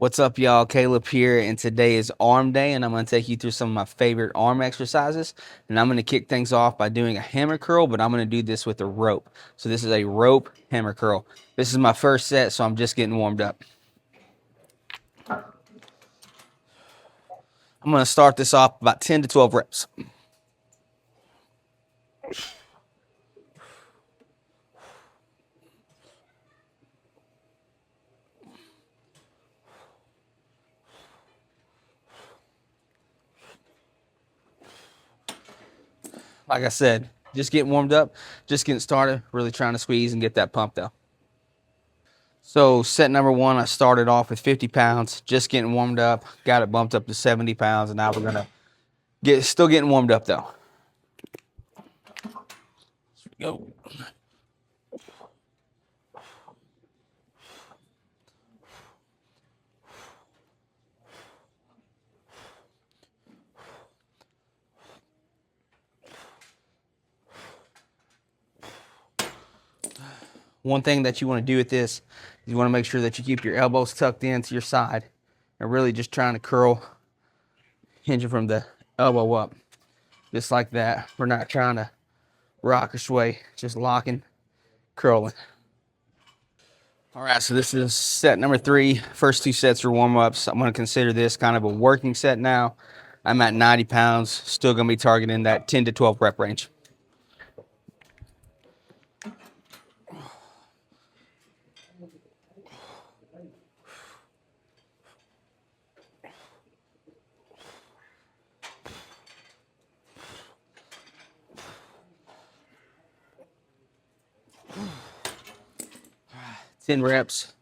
What's up, y'all? Caleb here, and today is arm day, and I'm going to take you through some of my favorite arm exercises. And I'm going to kick things off by doing a hammer curl, but I'm going to do this with a rope. So this is a rope hammer curl. This is my first set, so I'm just getting warmed up. I'm going to start this off about 10 to 12 reps. Like I said, just getting warmed up, just getting started, really trying to squeeze and get that pump though. So set number one, I started off with 50 pounds, just getting warmed up, got it bumped up to 70 pounds, and now we're gonna still getting warmed up though. Go. One thing that you want to do with this is you want to make sure that you keep your elbows tucked into your side and really just trying to curl, hinging from the elbow up, just like that. We're not trying to rock or sway, just locking, curling. All right, so this is set number 3. First 2 sets are warm-ups. I'm going to consider this kind of a working set now. I'm at 90 pounds, still going to be targeting that 10 to 12 rep range. Ten reps,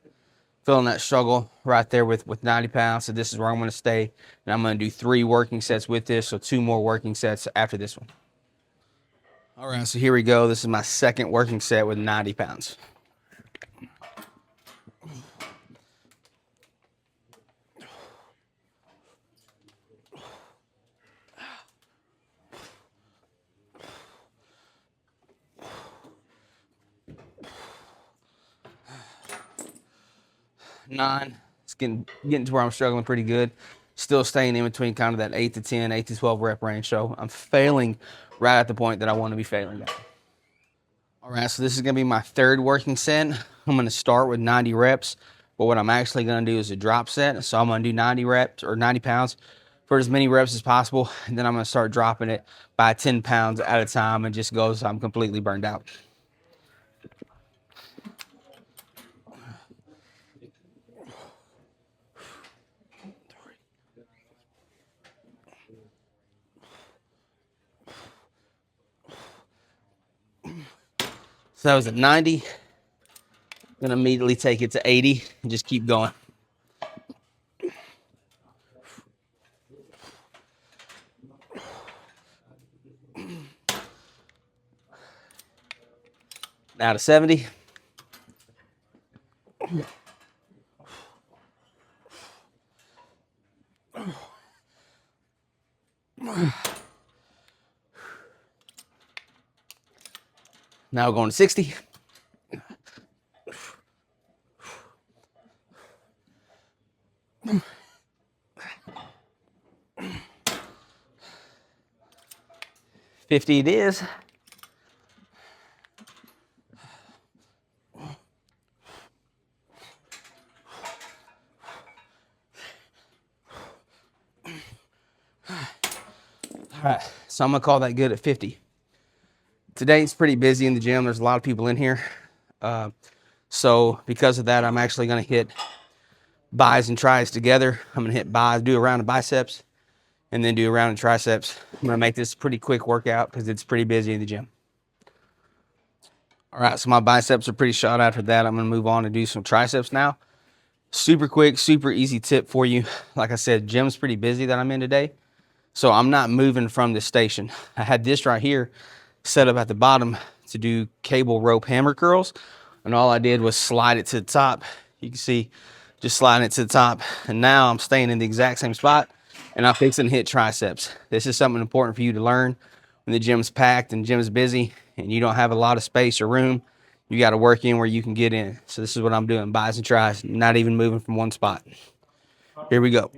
feeling that struggle right there with 90 pounds. So this is where I'm going to stay, and I'm going to do 3 working sets with this, so 2 more working sets after this one. All right, so here we go. This is my second working set with 90 pounds. Nine. It's getting to where I'm struggling pretty good. Still staying in between kind of that 8 to 10, 8 to 12 rep range. So I'm failing right at the point that I want to be failing at. All right, so this is going to be my third working set. I'm going to start with 90 reps, but what I'm actually going to do is a drop set. So I'm going to do 90 reps or 90 pounds for as many reps as possible, and then I'm going to start dropping it by 10 pounds at a time and just go so I'm completely burned out. So that was at 90. I'm going to immediately take it to 80 and just keep going. Now to 70. Now we're going to 60. $50 it is. All right, so I'm gonna call that good at 50. Today it's pretty busy in the gym. There's a lot of people in here. So because of that, I'm actually gonna hit bis and tris together. I'm gonna hit bis, do a round of biceps, and then do a round of triceps. I'm gonna make this a pretty quick workout because it's pretty busy in the gym. All right, so my biceps are pretty shot after that. I'm gonna move on and do some triceps now. Super quick, super easy tip for you. Like I said, gym's pretty busy that I'm in today. So I'm not moving from this station. I had this right here set up at the bottom to do cable rope hammer curls. And all I did was slide it to the top. You can see just sliding it to the top. And now I'm staying in the exact same spot and I'm fixing to hit triceps. This is something important for you to learn when the gym's packed and gym's busy and you don't have a lot of space or room. You got to work in where you can get in. So this is what I'm doing, bis and tris, not even moving from one spot. Here we go.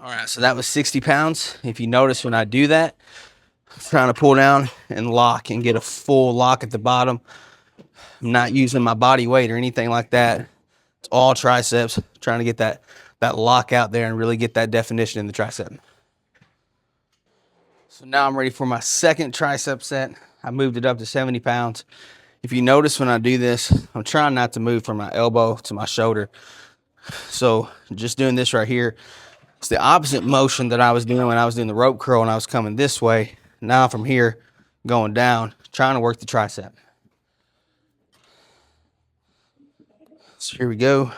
All right, so that was 60 pounds. If you notice when I do that, I'm trying to pull down and lock and get a full lock at the bottom. I'm not using my body weight or anything like that. It's all triceps, trying to get that lock out there and really get that definition in the tricep. So now I'm ready for my second tricep set. I moved it up to 70 pounds. If you notice when I do this, I'm trying not to move from my elbow to my shoulder. So just doing this right here, it's the opposite motion that I was doing when I was doing the rope curl and I was coming this way. Now from here, going down, trying to work the tricep. So here we go.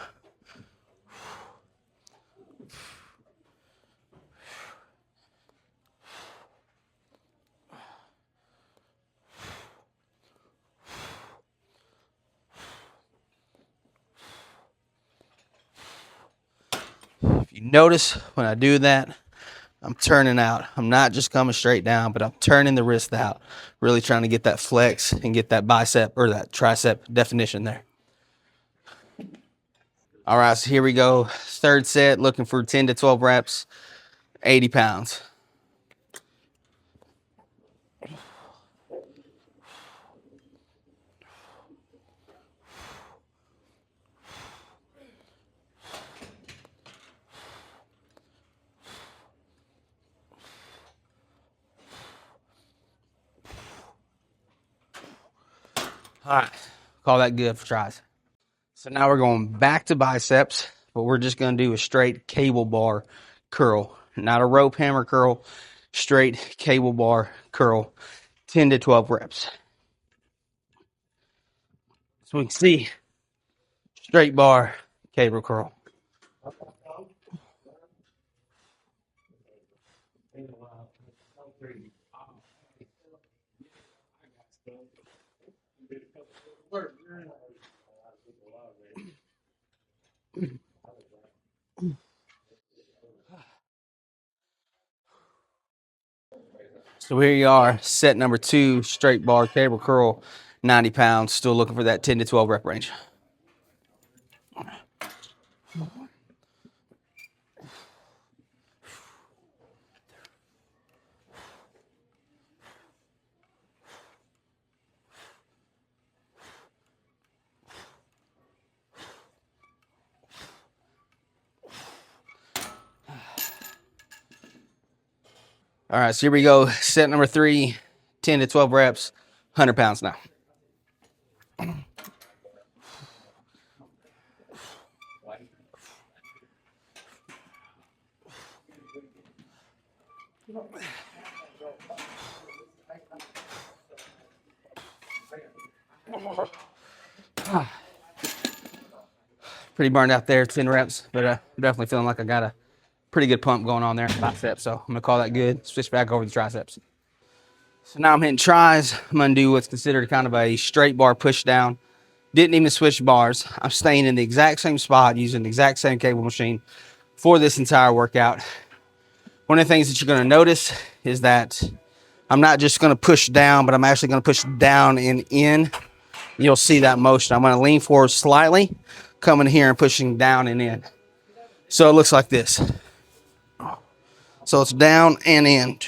If you notice when I do that, I'm turning out. I'm not just coming straight down, but I'm turning the wrist out, really trying to get that flex and get that bicep or that tricep definition there. All right, so here we go. Third set, looking for 10 to 12 reps, 80 pounds. All right, call that good for tries. So now we're going back to biceps, but we're just going to do a straight cable bar curl, not a rope hammer curl, straight cable bar curl, 10 to 12 reps. So we can see straight bar cable curl. So here you are, set number 2, straight bar cable curl, 90 pounds, still looking for that 10 to 12 rep range. All right, so here we go. Set number 3, 10 to 12 reps, 100 pounds now. Pretty burned out there, 10 reps, but I'm definitely feeling like I got a pretty good pump going on there in the biceps. So I'm going to call that good. Switch back over to the triceps. So now I'm hitting tries. I'm going to do what's considered kind of a straight bar push down. Didn't even switch bars. I'm staying in the exact same spot using the exact same cable machine for this entire workout. One of the things that you're going to notice is that I'm not just going to push down, but I'm actually going to push down and in. You'll see that motion. I'm going to lean forward slightly, coming here and pushing down and in. So it looks like this. So it's down and in.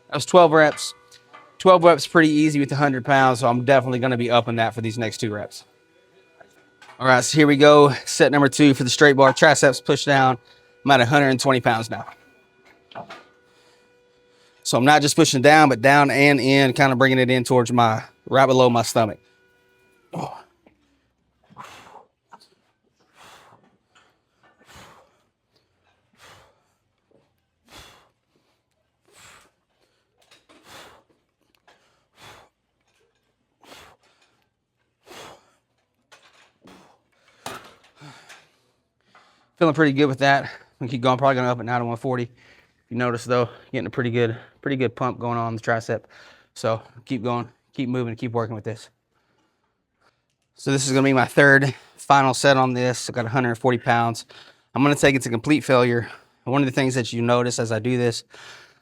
That was 12 reps. 12 reps pretty easy with 100 pounds, so I'm definitely going to be upping that for these next 2 reps. All right, so here we go. Set number 2 for the straight bar triceps push down. I'm at 120 pounds now. So I'm not just pushing down, but down and in, kind of bringing it in towards right below my stomach. Oh. Feeling pretty good with that. I'm gonna keep going. Probably gonna up it now to 140. If you notice though, getting a pretty good pump going on the tricep. So keep going, keep moving, keep working with this. So this is gonna be my third final set on this. I got 140 pounds. I'm gonna take it to complete failure. One of the things that you notice as I do this,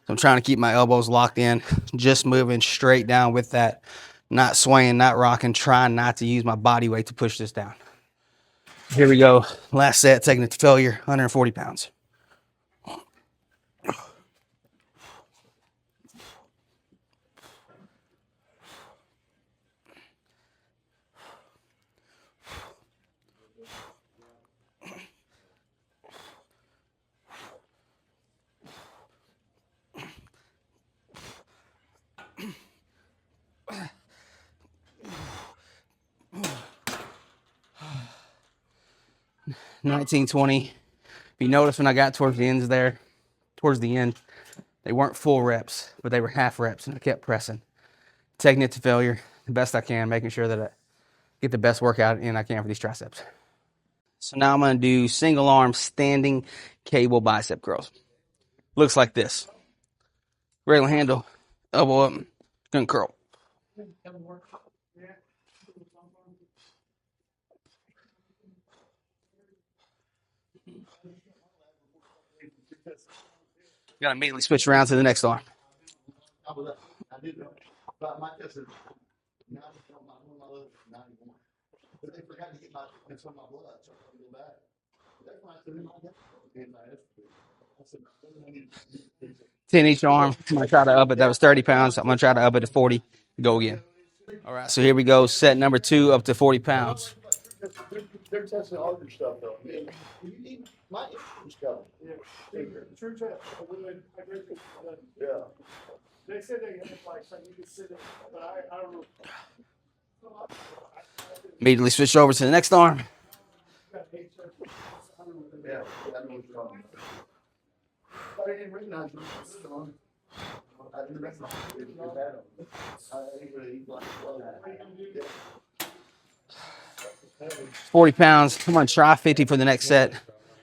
I'm trying to keep my elbows locked in, just moving straight down with that, not swaying, not rocking, trying not to use my body weight to push this down. Here we go. Last set, taking it to failure, 140 pounds. Nineteen, 20. If you notice when I got towards the ends there, towards the end, they weren't full reps, but they were half reps, and I kept pressing, taking it to failure the best I can, making sure that I get the best workout in I can for these triceps. So now I'm going to do single arm standing cable bicep curls. Looks like this. Regular handle, elbow up, gun curl. Got to immediately switch around to the next arm. Ten each arm. I'm gonna try to up it. That was 30 pounds. I'm gonna try to up it to 40. Go again. All right. So here we go. Set number 2 up to 40 pounds. They're testing all your stuff though. You need my stuff. Yeah. Yeah. They said they had like something you could sit in, but I don't know. Immediately switch over to the next arm. Yeah. But I didn't recognize you. I didn't recognize you. 40 pounds. I'm gonna try 50 for the next set.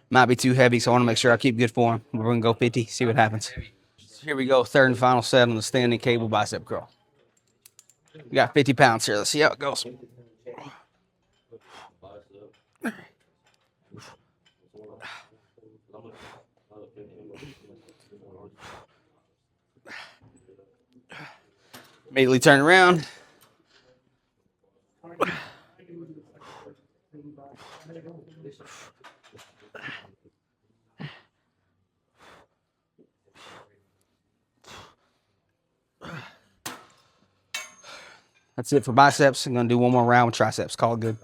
Might be too heavy, so I want to make sure I keep good form. We're gonna go 50. See what happens. So here we go. Third and final set on the standing cable bicep curl. We got 50 pounds here. Let's see how it goes. Immediately turn around. That's it for biceps. I'm gonna do one more round with triceps. Call it good.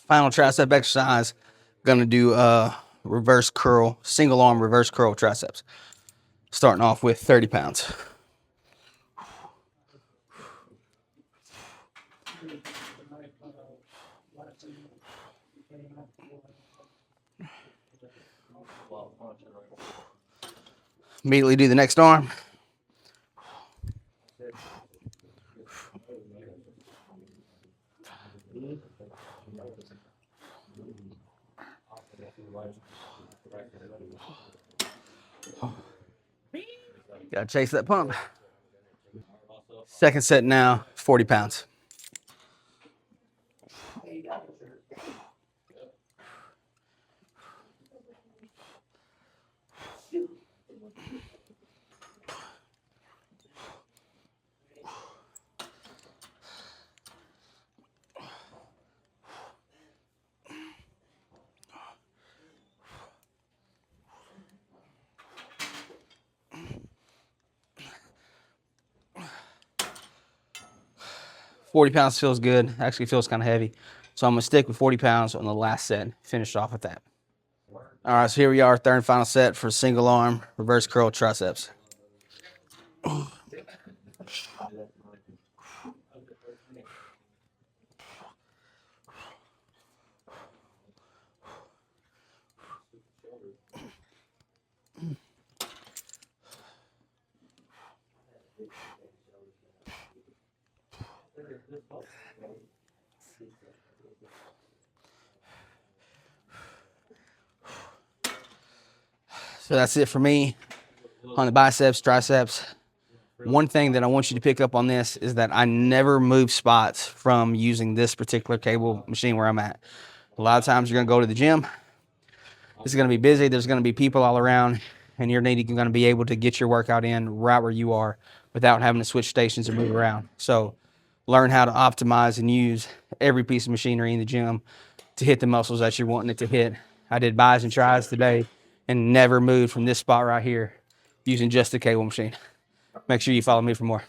Final tricep exercise. Gonna do reverse curl, single arm reverse curl triceps. Starting off with 30 pounds. Immediately do the next arm. Gotta chase that pump. Second set now, 40 pounds. £40 feels good. Actually feels kind of heavy. So I'm gonna stick with 40 pounds on the last set. Finish off with that. All right, so here we are, third and final set for single arm reverse curl triceps. So that's it for me on the biceps, triceps. One thing that I want you to pick up on this is that I never move spots from using this particular cable machine where I'm at. A lot of times you're going to go to the gym. It's going to be busy. There's going to be people all around, and you're going to be able to get your workout in right where you are without having to switch stations or move around. So learn how to optimize and use every piece of machinery in the gym to hit the muscles that you're wanting it to hit. I did bis and tris today and never moved from this spot right here using just the cable machine. Make sure you follow me for more.